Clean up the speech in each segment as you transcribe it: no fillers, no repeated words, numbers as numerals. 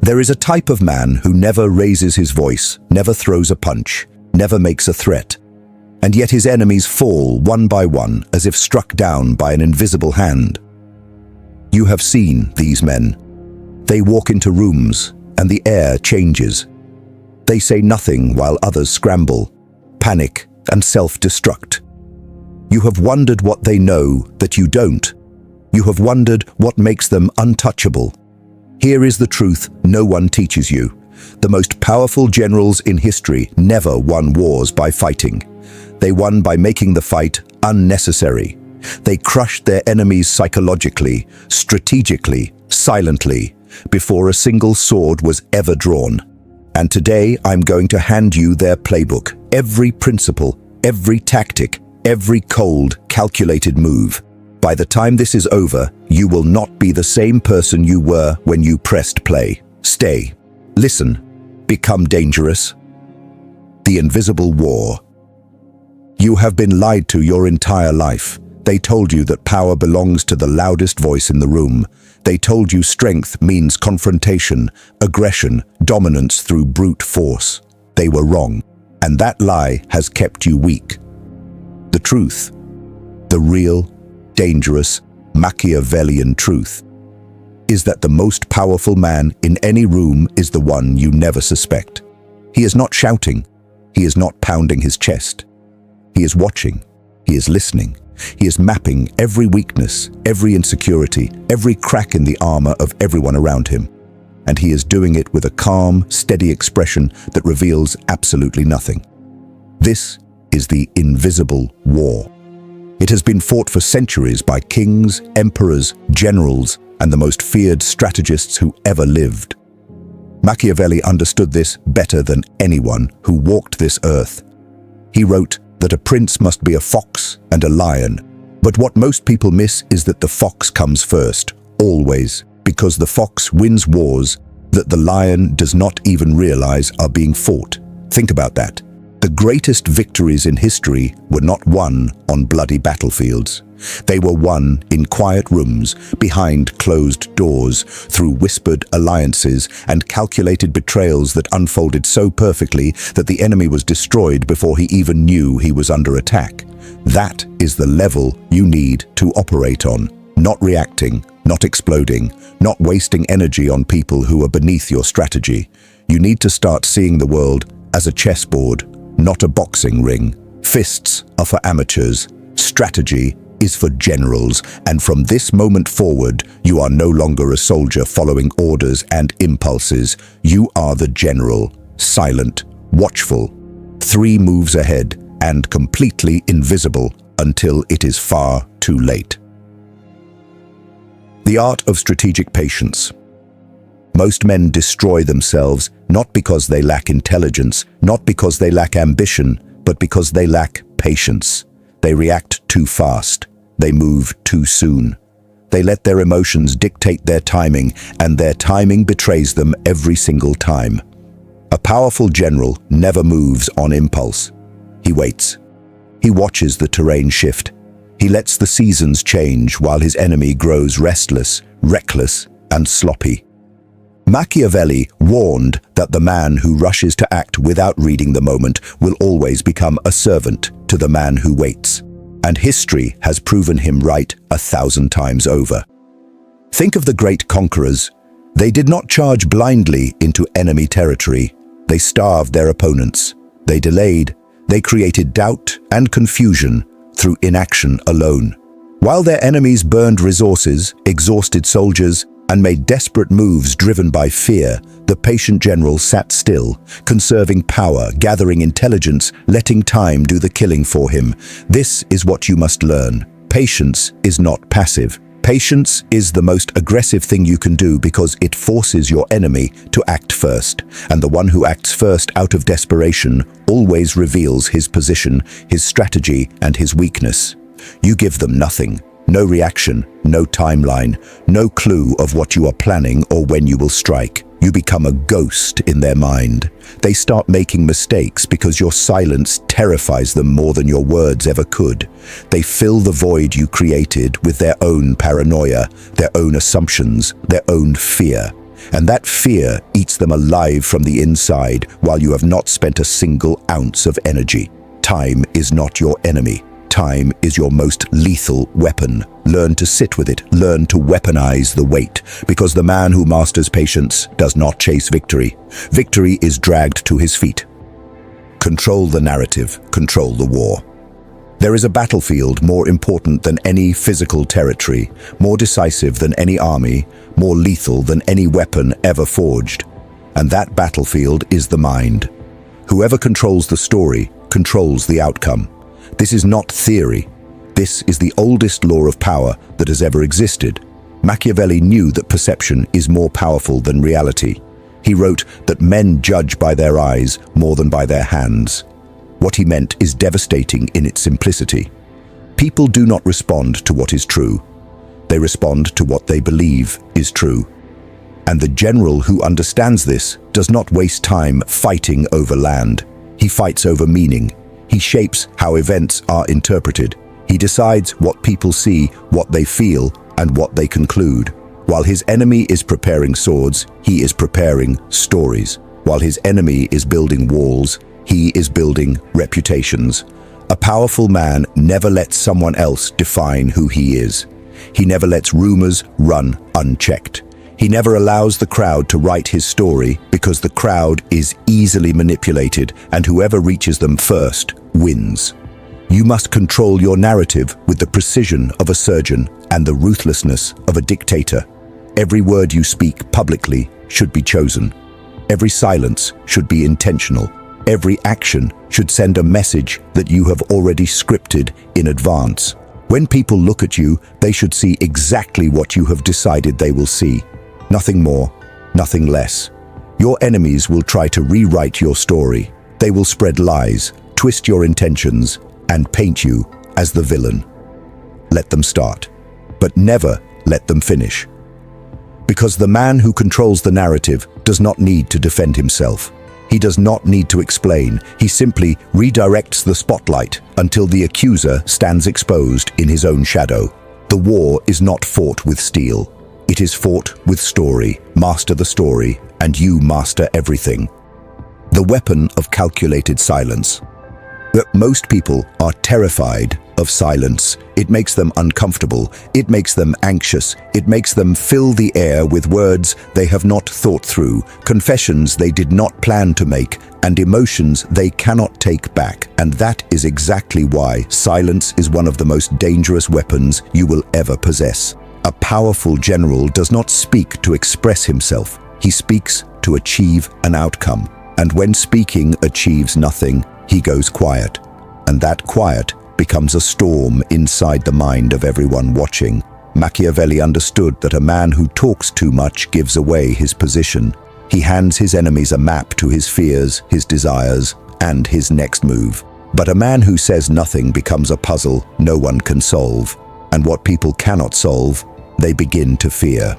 There is a type of man who never raises his voice, never throws a punch, never makes a threat. And yet his enemies fall one by one as if struck down by an invisible hand. You have seen these men. They walk into rooms and the air changes. They say nothing while others scramble, panic, and self-destruct. You have wondered what they know that you don't. You have wondered what makes them untouchable. Here is the truth no one teaches you. The most powerful generals in history never won wars by fighting. They won by making the fight unnecessary. They crushed their enemies psychologically, strategically, silently, before a single sword was ever drawn. And today I'm going to hand you their playbook, every principle, every tactic, every cold, calculated move. By the time this is over, you will not be the same person you were when you pressed play. Stay. Listen. Become dangerous. The invisible war. You have been lied to your entire life. They told you that power belongs to the loudest voice in the room. They told you strength means confrontation, aggression, dominance through brute force. They were wrong, and that lie has kept you weak. The truth, the real, dangerous, Machiavellian truth, is that the most powerful man in any room is the one you never suspect. He is not shouting. He is not pounding his chest. He is watching. He is listening. He is mapping every weakness, every insecurity, every crack in the armor of everyone around him. And he is doing it with a calm, steady expression that reveals absolutely nothing. This is the invisible war. It has been fought for centuries by kings, emperors, generals, and the most feared strategists who ever lived. Machiavelli understood this better than anyone who walked this earth. He wrote that a prince must be a fox and a lion. But what most people miss is that the fox comes first, always, because the fox wins wars that the lion does not even realize are being fought. Think about that. The greatest victories in history were not won on bloody battlefields. They were won in quiet rooms, behind closed doors, through whispered alliances and calculated betrayals that unfolded so perfectly that the enemy was destroyed before he even knew he was under attack. That is the level you need to operate on, not reacting, not exploding, not wasting energy on people who are beneath your strategy. You need to start seeing the world as a chessboard, not a boxing ring. Fists are for amateurs. Strategy is for generals, and from this moment forward, you are no longer a soldier following orders and impulses. You are the general, silent, watchful, 3 moves ahead, and completely invisible until it is far too late. The art of strategic patience. Most men destroy themselves not because they lack intelligence, not because they lack ambition, but because they lack patience. They react too fast. They move too soon. They let their emotions dictate their timing, and their timing betrays them every single time. A powerful general never moves on impulse. He waits. He watches the terrain shift. He lets the seasons change while his enemy grows restless, reckless, and sloppy. Machiavelli warned that the man who rushes to act without reading the moment will always become a servant to the man who waits. And history has proven him right 1,000 times over. Think of the great conquerors. They did not charge blindly into enemy territory. They starved their opponents. They delayed. They created doubt and confusion through inaction alone. While their enemies burned resources, exhausted soldiers, and made desperate moves driven by fear, the patient general sat still, conserving power, gathering intelligence, letting time do the killing for him. This is what you must learn. Patience is not passive. Patience is the most aggressive thing you can do because it forces your enemy to act first. And the one who acts first out of desperation always reveals his position, his strategy, and his weakness. You give them nothing. No reaction, no timeline, no clue of what you are planning or when you will strike. You become a ghost in their mind. They start making mistakes because your silence terrifies them more than your words ever could. They fill the void you created with their own paranoia, their own assumptions, their own fear. And that fear eats them alive from the inside while you have not spent a single ounce of energy. Time is not your enemy. Time is your most lethal weapon. Learn to sit with it. Learn to weaponize the weight, because the man who masters patience does not chase victory. Victory is dragged to his feet. Control the narrative. Control the war. There is a battlefield more important than any physical territory, more decisive than any army, more lethal than any weapon ever forged. And that battlefield is the mind. Whoever controls the story controls the outcome. This is not theory. This is the oldest law of power that has ever existed. Machiavelli knew that perception is more powerful than reality. He wrote that men judge by their eyes more than by their hands. What he meant is devastating in its simplicity. People do not respond to what is true. They respond to what they believe is true. And the general who understands this does not waste time fighting over land. He fights over meaning. He shapes how events are interpreted. He decides what people see, what they feel, and what they conclude. While his enemy is preparing swords, he is preparing stories. While his enemy is building walls, he is building reputations. A powerful man never lets someone else define who he is. He never lets rumors run unchecked. He never allows the crowd to write his story, because the crowd is easily manipulated, and whoever reaches them first wins. You must control your narrative with the precision of a surgeon and the ruthlessness of a dictator. Every word you speak publicly should be chosen. Every silence should be intentional. Every action should send a message that you have already scripted in advance. When people look at you, they should see exactly what you have decided they will see. Nothing more, nothing less. Your enemies will try to rewrite your story. They will spread lies, twist your intentions, and paint you as the villain. Let them start, but never let them finish. Because the man who controls the narrative does not need to defend himself. He does not need to explain. He simply redirects the spotlight until the accuser stands exposed in his own shadow. The war is not fought with steel. It is fought with story. Master the story, and you master everything. The weapon of calculated silence. But most people are terrified of silence. It makes them uncomfortable. It makes them anxious. It makes them fill the air with words they have not thought through, confessions they did not plan to make, and emotions they cannot take back. And that is exactly why silence is one of the most dangerous weapons you will ever possess. A powerful general does not speak to express himself. He speaks to achieve an outcome. And when speaking achieves nothing, he goes quiet. And that quiet becomes a storm inside the mind of everyone watching. Machiavelli understood that a man who talks too much gives away his position. He hands his enemies a map to his fears, his desires, and his next move. But a man who says nothing becomes a puzzle no one can solve. And what people cannot solve, they begin to fear.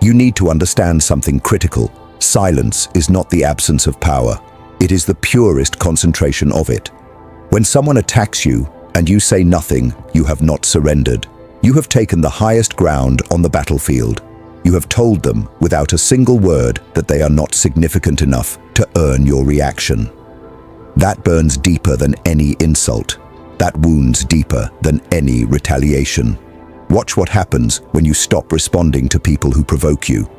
You need to understand something critical. Silence is not the absence of power. It is the purest concentration of it. When someone attacks you and you say nothing, you have not surrendered. You have taken the highest ground on the battlefield. You have told them without a single word that they are not significant enough to earn your reaction. That burns deeper than any insult. That wounds deeper than any retaliation. Watch what happens when you stop responding to people who provoke you.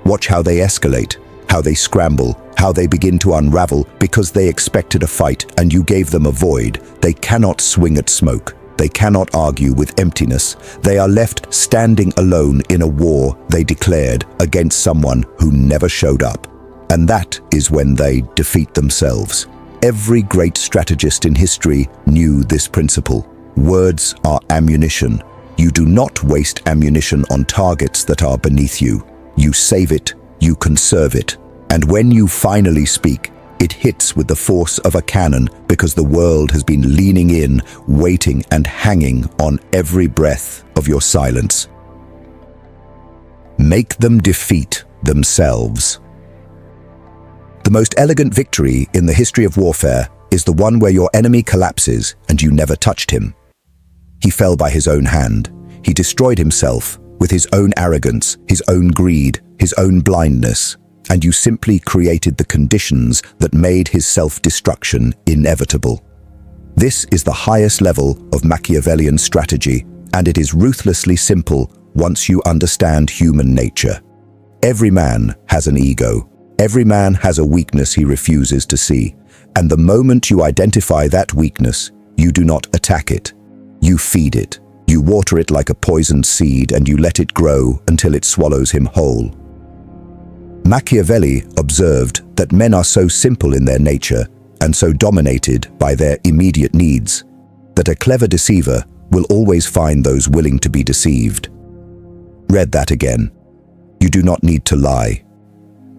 Watch how they escalate, how they scramble, how they begin to unravel because they expected a fight and you gave them a void. They cannot swing at smoke. They cannot argue with emptiness. They are left standing alone in a war they declared against someone who never showed up. And that is when they defeat themselves. Every great strategist in history knew this principle. Words are ammunition. You do not waste ammunition on targets that are beneath you. You save it, you conserve it. And when you finally speak, it hits with the force of a cannon because the world has been leaning in, waiting and hanging on every breath of your silence. Make them defeat themselves. The most elegant victory in the history of warfare is the one where your enemy collapses and you never touched him. He fell by his own hand. He destroyed himself with his own arrogance, his own greed, his own blindness, and you simply created the conditions that made his self-destruction inevitable. This is the highest level of Machiavellian strategy, and it is ruthlessly simple once you understand human nature. Every man has an ego. Every man has a weakness he refuses to see. And the moment you identify that weakness, you do not attack it. You feed it. You water it like a poisoned seed, and you let it grow until it swallows him whole. Machiavelli observed that men are so simple in their nature and so dominated by their immediate needs that a clever deceiver will always find those willing to be deceived. Read that again. You do not need to lie.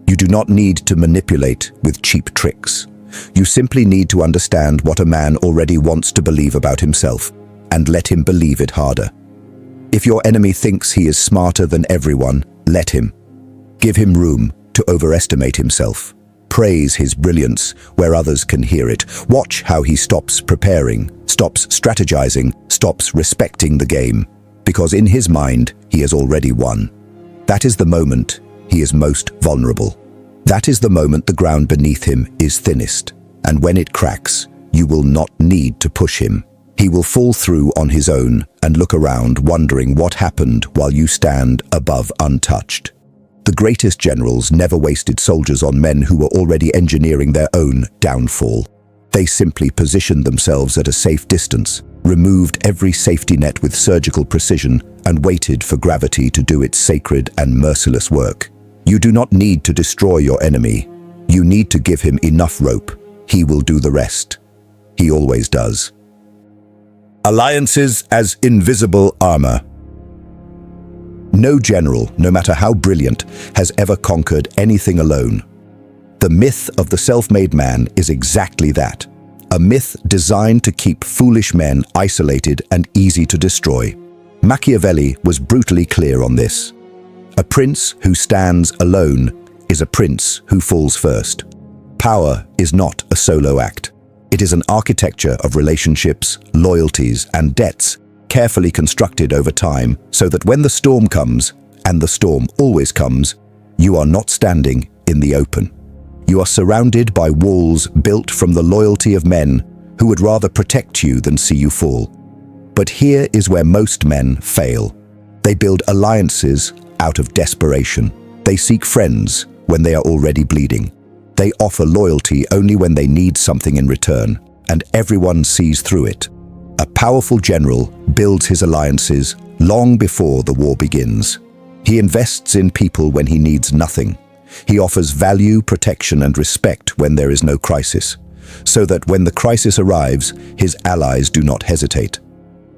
You do not need to manipulate with cheap tricks. You simply need to understand what a man already wants to believe about himself and let him believe it harder. If your enemy thinks he is smarter than everyone, let him. Give him room to overestimate himself. Praise his brilliance where others can hear it. Watch how he stops preparing, stops strategizing, stops respecting the game, because in his mind, he has already won. That is the moment he is most vulnerable. That is the moment the ground beneath him is thinnest, and when it cracks, you will not need to push him. He will fall through on his own and look around wondering what happened while you stand above untouched. The greatest generals never wasted soldiers on men who were already engineering their own downfall. They simply positioned themselves at a safe distance, removed every safety net with surgical precision, and waited for gravity to do its sacred and merciless work. You do not need to destroy your enemy. You need to give him enough rope. He will do the rest. He always does. Alliances as invisible armor. No general, no matter how brilliant, has ever conquered anything alone. The myth of the self-made man is exactly that. A myth designed to keep foolish men isolated and easy to destroy. Machiavelli was brutally clear on this. A prince who stands alone is a prince who falls first. Power is not a solo act. It is an architecture of relationships, loyalties, and debts, carefully constructed over time so that when the storm comes, and the storm always comes, you are not standing in the open. You are surrounded by walls built from the loyalty of men who would rather protect you than see you fall. But here is where most men fail. They build alliances out of desperation. They seek friends when they are already bleeding. They offer loyalty only when they need something in return, and everyone sees through it. A powerful general builds his alliances long before the war begins. He invests in people when he needs nothing. He offers value, protection, and respect when there is no crisis, so that when the crisis arrives, his allies do not hesitate.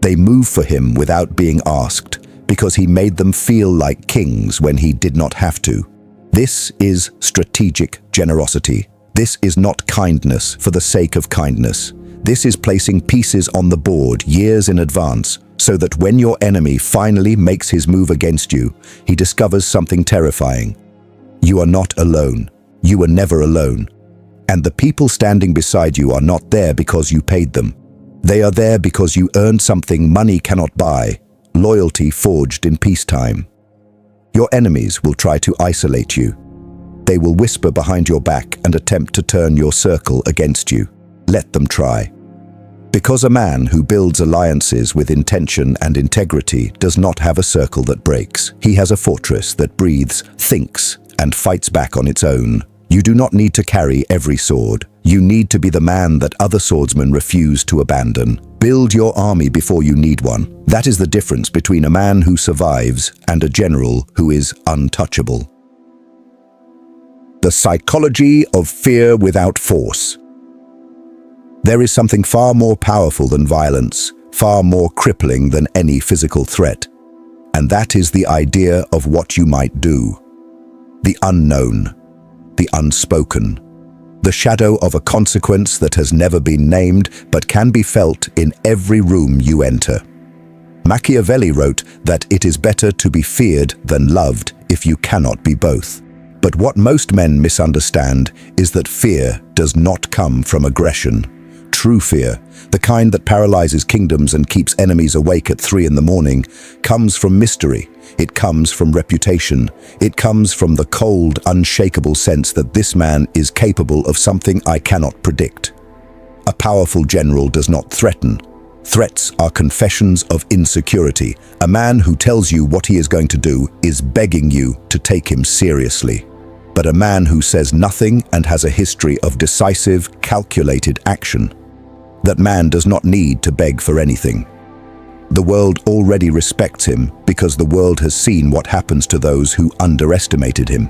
They move for him without being asked, because he made them feel like kings when he did not have to. This is strategic generosity. This is not kindness for the sake of kindness. This is placing pieces on the board years in advance, so that when your enemy finally makes his move against you, he discovers something terrifying. You are not alone. You were never alone. And the people standing beside you are not there because you paid them. They are there because you earned something money cannot buy, loyalty forged in peacetime. Your enemies will try to isolate you. They will whisper behind your back and attempt to turn your circle against you. Let them try. Because a man who builds alliances with intention and integrity does not have a circle that breaks. He has a fortress that breathes, thinks, and fights back on its own. You do not need to carry every sword. You need to be the man that other swordsmen refuse to abandon. Build your army before you need one. That is the difference between a man who survives and a general who is untouchable. The psychology of fear without force. There is something far more powerful than violence, far more crippling than any physical threat. And that is the idea of what you might do. The unknown, the unspoken, the shadow of a consequence that has never been named but can be felt in every room you enter. Machiavelli wrote that it is better to be feared than loved if you cannot be both. But what most men misunderstand is that fear does not come from aggression. true fear, the kind that paralyzes kingdoms and keeps enemies awake at 3 in the morning, comes from mystery. It comes from reputation. It comes from the cold, unshakable sense that this man is capable of something I cannot predict. A powerful general does not threaten. Threats are confessions of insecurity. A man who tells you what he is going to do is begging you to take him seriously. But a man who says nothing and has a history of decisive, calculated action, that man does not need to beg for anything. The world already respects him because the world has seen what happens to those who underestimated him.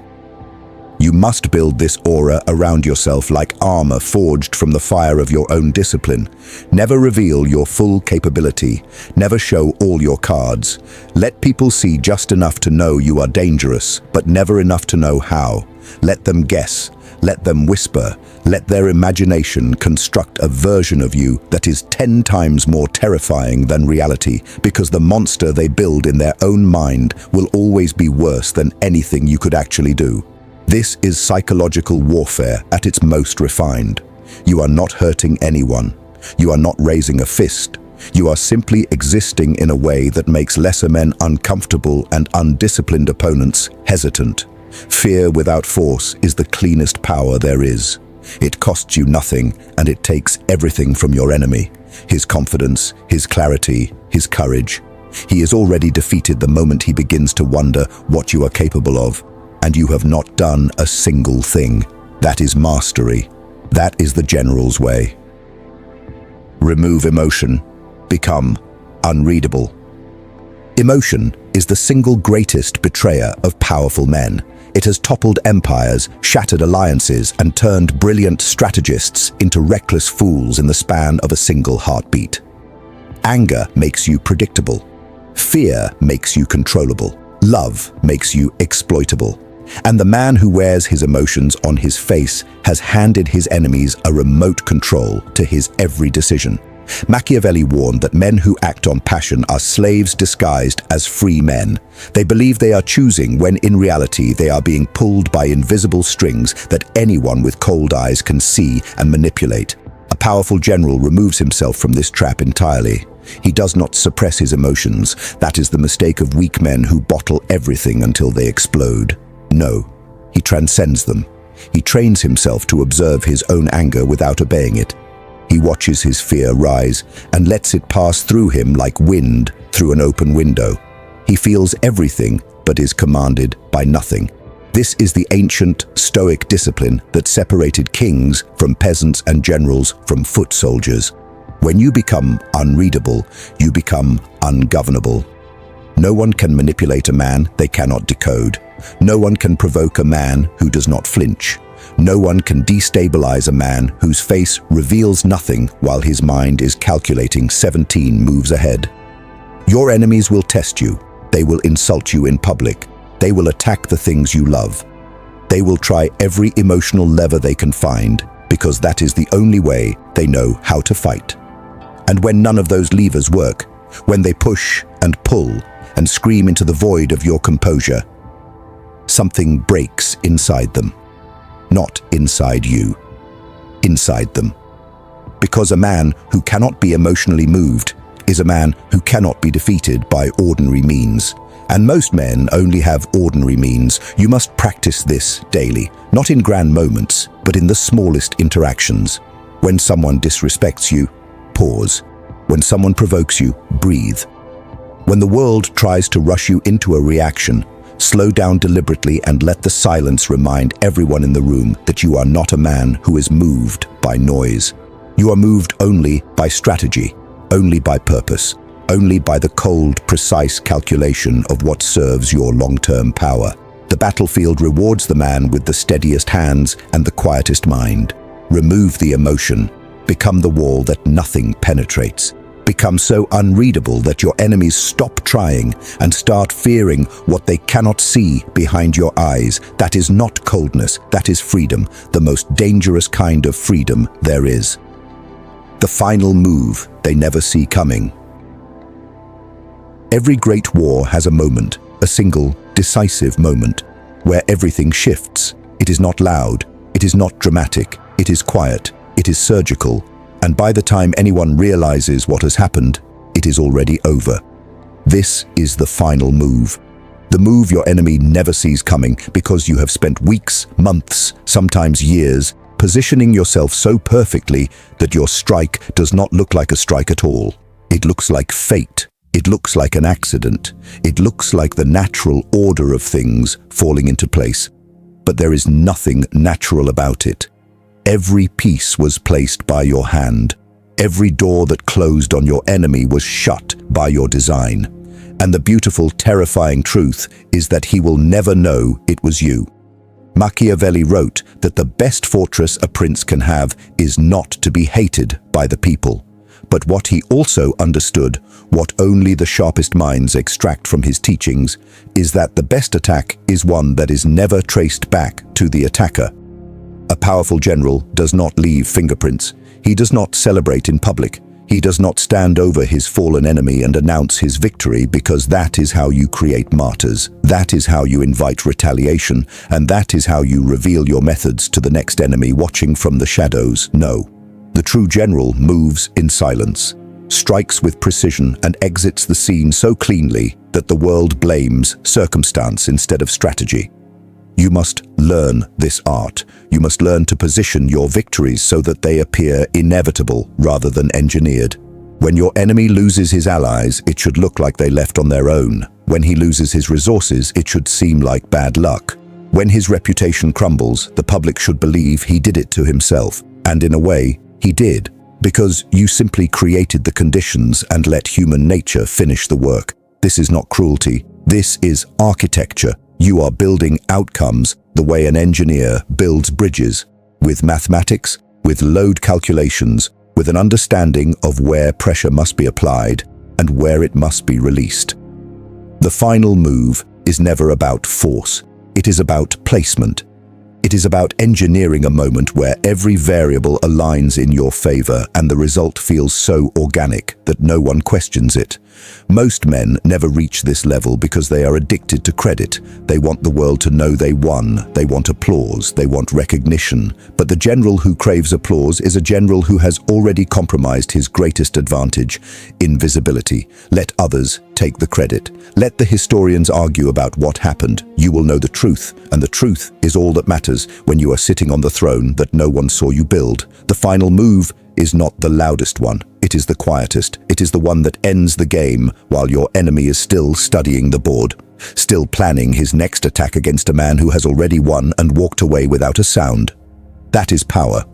You must build this aura around yourself like armor forged from the fire of your own discipline. Never reveal your full capability. Never show all your cards. Let people see just enough to know you are dangerous, but never enough to know how. Let them guess. Let them whisper. Let their imagination construct a version of you that is 10 times more terrifying than reality, because the monster they build in their own mind will always be worse than anything you could actually do. This is psychological warfare at its most refined. You are not hurting anyone. You are not raising a fist. You are simply existing in a way that makes lesser men uncomfortable and undisciplined opponents hesitant. Fear without force is the cleanest power there is. It costs you nothing, and it takes everything from your enemy. His confidence, his clarity, his courage. He is already defeated the moment he begins to wonder what you are capable of. And you have not done a single thing. That is mastery. That is the general's way. Remove emotion. Become unreadable. Emotion is the single greatest betrayer of powerful men. It has toppled empires, shattered alliances, and turned brilliant strategists into reckless fools in the span of a single heartbeat. Anger makes you predictable. Fear makes you controllable. Love makes you exploitable. And the man who wears his emotions on his face has handed his enemies a remote control to his every decision. Machiavelli warned that men who act on passion are slaves disguised as free men. They believe they are choosing when in reality they are being pulled by invisible strings that anyone with cold eyes can see and manipulate. A powerful general removes himself from this trap entirely. He does not suppress his emotions. That is the mistake of weak men who bottle everything until they explode. No, he transcends them. He trains himself to observe his own anger without obeying it. He watches his fear rise and lets it pass through him like wind through an open window. He feels everything but is commanded by nothing. This is the ancient, stoic discipline that separated kings from peasants and generals from foot soldiers. When you become unreadable, you become ungovernable. No one can manipulate a man they cannot decode. No one can provoke a man who does not flinch. No one can destabilize a man whose face reveals nothing while his mind is calculating 17 moves ahead. Your enemies will test you. They will insult you in public. They will attack the things you love. They will try every emotional lever they can find, because that is the only way they know how to fight. And when none of those levers work, when they push and pull and scream into the void of your composure, something breaks inside them. Not inside you, inside them. Because a man who cannot be emotionally moved is a man who cannot be defeated by ordinary means. And most men only have ordinary means. You must practice this daily, not in grand moments, but in the smallest interactions. When someone disrespects you, pause. When someone provokes you, breathe. When the world tries to rush you into a reaction, slow down deliberately and let the silence remind everyone in the room that you are not a man who is moved by noise. You are moved only by strategy, only by purpose, only by the cold, precise calculation of what serves your long-term power. The battlefield rewards the man with the steadiest hands and the quietest mind. Remove the emotion. Become the wall that nothing penetrates. Become so unreadable that your enemies stop trying and start fearing what they cannot see behind your eyes. That is not coldness, that is freedom, the most dangerous kind of freedom there is. The final move they never see coming. Every great war has a moment, a single, decisive moment, where everything shifts. It is not loud, it is not dramatic, it is quiet, it is surgical, And by the time anyone realizes what has happened, it is already over. This is the final move. The move your enemy never sees coming because you have spent weeks, months, sometimes years, positioning yourself so perfectly that your strike does not look like a strike at all. It looks like fate. It looks like an accident. It looks like the natural order of things falling into place. But there is nothing natural about it. Every piece was placed by your hand. Every door that closed on your enemy was shut by your design. And the beautiful, terrifying truth is that he will never know it was you. Machiavelli wrote that the best fortress a prince can have is not to be hated by the people. But what he also understood, what only the sharpest minds extract from his teachings, is that the best attack is one that is never traced back to the attacker. A powerful general does not leave fingerprints. He does not celebrate in public. He does not stand over his fallen enemy and announce his victory, because that is how you create martyrs. That is how you invite retaliation, and that is how you reveal your methods to the next enemy watching from the shadows. No. The true general moves in silence, strikes with precision, and exits the scene so cleanly that the world blames circumstance instead of strategy. You must learn this art. You must learn to position your victories so that they appear inevitable rather than engineered. When your enemy loses his allies, it should look like they left on their own. When he loses his resources, it should seem like bad luck. When his reputation crumbles, the public should believe he did it to himself. And in a way, he did, because you simply created the conditions and let human nature finish the work. This is not cruelty. This is architecture. You are building outcomes the way an engineer builds bridges, with mathematics, with load calculations, with an understanding of where pressure must be applied and where it must be released. The final move is never about force. It is about placement. It is about engineering a moment where every variable aligns in your favor and the result feels so organic that no one questions it. Most men never reach this level because they are addicted to credit. They want the world to know they won. They want applause. They want recognition. But the general who craves applause is a general who has already compromised his greatest advantage: invisibility. Let others take the credit. Let the historians argue about what happened. You will know the truth, and the truth is all that matters when you are sitting on the throne that no one saw you build. The final move is not the loudest one. It is the quietest. It is the one that ends the game while your enemy is still studying the board, still planning his next attack against a man who has already won and walked away without a sound. That is power.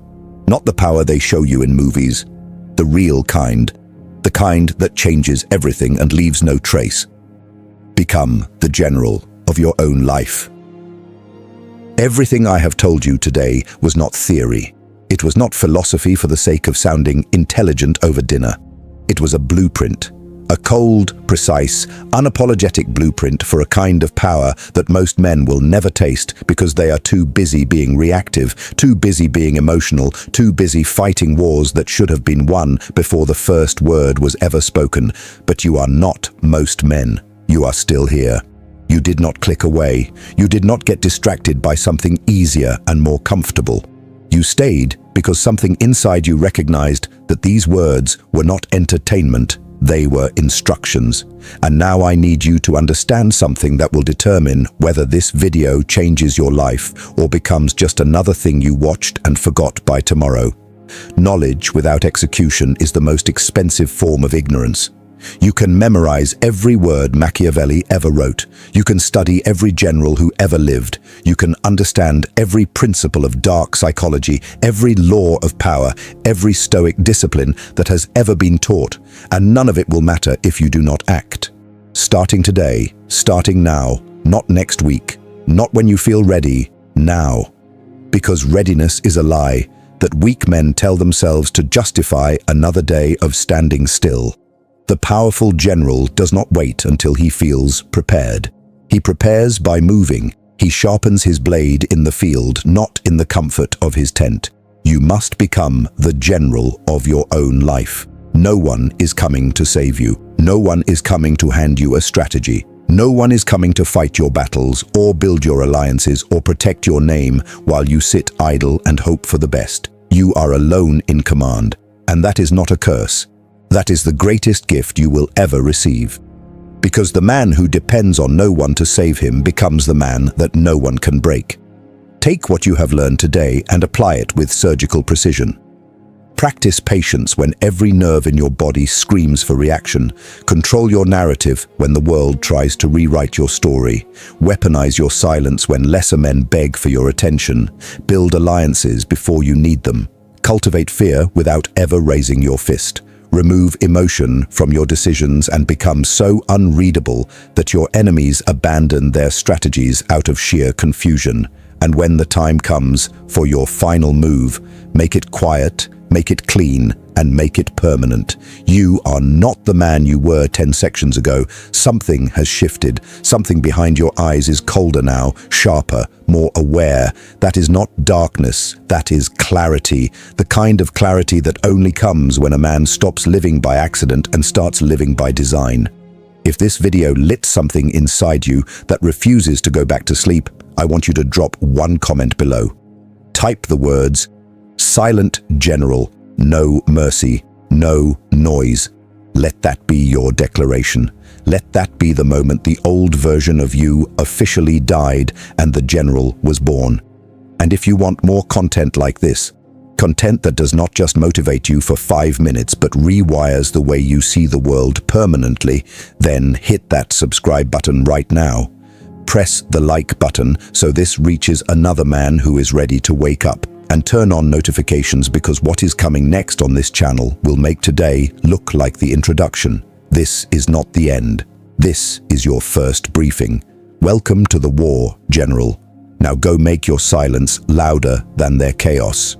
Not the power they show you in movies. The real kind. The kind that changes everything and leaves no trace. Become the general of your own life. Everything I have told you today was not theory. It was not philosophy for the sake of sounding intelligent over dinner. It was a blueprint. A cold, precise, unapologetic blueprint for a kind of power that most men will never taste because they are too busy being reactive, too busy being emotional, too busy fighting wars that should have been won before the first word was ever spoken. But you are not most men. You are still here. You did not click away. You did not get distracted by something easier and more comfortable. You stayed because something inside you recognized that these words were not entertainment. They were instructions. And now I need you to understand something that will determine whether this video changes your life or becomes just another thing you watched and forgot by tomorrow. Knowledge without execution is the most expensive form of ignorance. You can memorize every word Machiavelli ever wrote. You can study every general who ever lived. You can understand every principle of dark psychology, every law of power, every stoic discipline that has ever been taught, and none of it will matter if you do not act. Starting today, starting now, not next week, not when you feel ready, now. Because readiness is a lie that weak men tell themselves to justify another day of standing still. The powerful general does not wait until he feels prepared. He prepares by moving. He sharpens his blade in the field, not in the comfort of his tent. You must become the general of your own life. No one is coming to save you. No one is coming to hand you a strategy. No one is coming to fight your battles or build your alliances or protect your name while you sit idle and hope for the best. You are alone in command. And that is not a curse. That is the greatest gift you will ever receive. Because the man who depends on no one to save him becomes the man that no one can break. Take what you have learned today and apply it with surgical precision. Practice patience when every nerve in your body screams for reaction. Control your narrative when the world tries to rewrite your story. Weaponize your silence when lesser men beg for your attention. Build alliances before you need them. Cultivate fear without ever raising your fist. Remove emotion from your decisions and become so unreadable that your enemies abandon their strategies out of sheer confusion. And when the time comes for your final move, make it quiet, make it clean, and make it permanent. You are not the man you were 10 seconds ago. Something has shifted. Something behind your eyes is colder now, sharper, more aware. That is not darkness, that is clarity. The kind of clarity that only comes when a man stops living by accident and starts living by design. If this video lit something inside you that refuses to go back to sleep, I want you to drop one comment below. Type the words, "Silent General, no mercy, no noise." Let that be your declaration. Let that be the moment the old version of you officially died and the general was born. And if you want more content like this, content that does not just motivate you for 5 minutes but rewires the way you see the world permanently, then hit that subscribe button right now. Press the like button so this reaches another man who is ready to wake up. And turn on notifications because what is coming next on this channel will make today look like the introduction. This is not the end. This is your first briefing. Welcome to the war, General. Now go make your silence louder than their chaos.